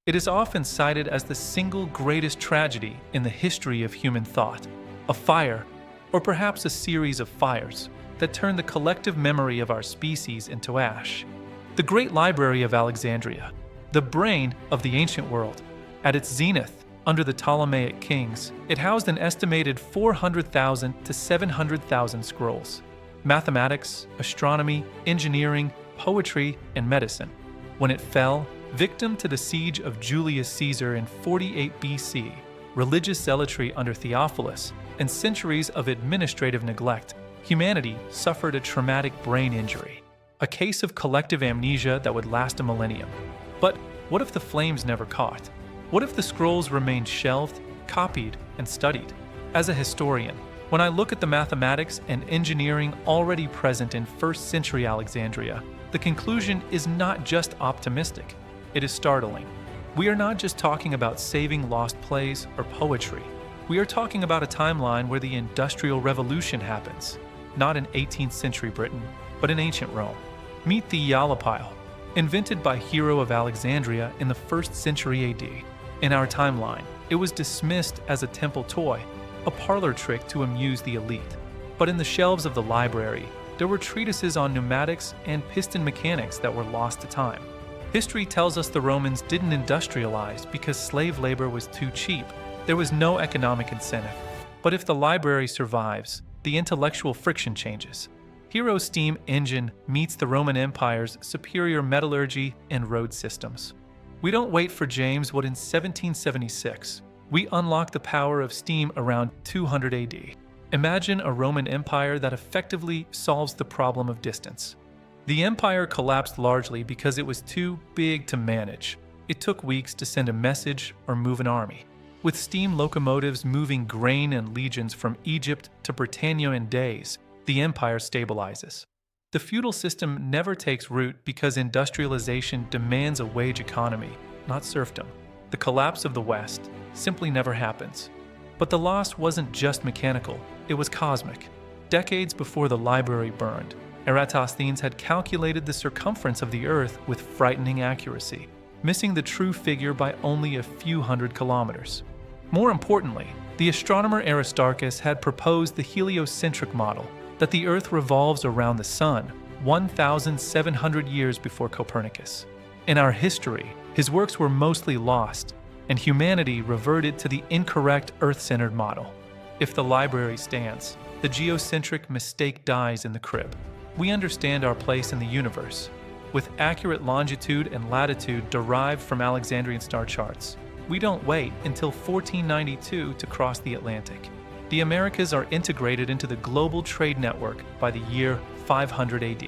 It is often cited as the single greatest tragedy in the history of human thought, a fire, or perhaps a series of fires, that turned the collective memory of our species into ash. The Great Library of Alexandria, the brain of the ancient world, at its zenith under the Ptolemaic kings, it housed an estimated 400,000 to 700,000 scrolls. Mathematics, astronomy, engineering, poetry, and medicine. When it fell, victim to the siege of Julius Caesar in 48 BC, religious zealotry under Theophilus, and centuries of administrative neglect, humanity suffered a traumatic brain injury, a case of collective amnesia that would last a millennium. But what if the flames never caught? What if the scrolls remained shelved, copied, and studied? As a historian, when I look at the mathematics and engineering already present in 1st century Alexandria, the conclusion is not just optimistic, it is startling. We are not just talking about saving lost plays or poetry. We are talking about a timeline where the Industrial Revolution happens, not in 18th century Britain, but in ancient Rome. Meet the Yalopile, invented by Hero of Alexandria in the 1st century AD. In our timeline, it was dismissed as a temple toy, a parlor trick to amuse the elite. But in the shelves of the library, there were treatises on pneumatics and piston mechanics that were lost to time. History tells us the Romans didn't industrialize because slave labor was too cheap. There was no economic incentive. But if the library survives, the intellectual friction changes. Hero's steam engine meets the Roman Empire's superior metallurgy and road systems. We don't wait for James Wood in 1776. We unlock the power of steam around 200 AD. Imagine a Roman Empire that effectively solves the problem of distance. The empire collapsed largely because it was too big to manage. It took weeks to send a message or move an army. With steam locomotives moving grain and legions from Egypt to Britannia in days, the empire stabilizes. The feudal system never takes root because industrialization demands a wage economy, not serfdom. The collapse of the West simply never happens. But the loss wasn't just mechanical, it was cosmic. Decades before the library burned, Eratosthenes had calculated the circumference of the Earth with frightening accuracy, missing the true figure by only a few hundred kilometers. More importantly, the astronomer Aristarchus had proposed the heliocentric model, that the Earth revolves around the Sun 1,700 years before Copernicus. In our history, his works were mostly lost, and humanity reverted to the incorrect Earth-centered model. If the library stands, the geocentric mistake dies in the crib. We understand our place in the universe, with accurate longitude and latitude derived from Alexandrian star charts. We don't wait until 1492 to cross the Atlantic. The Americas are integrated into the global trade network by the year 500 AD.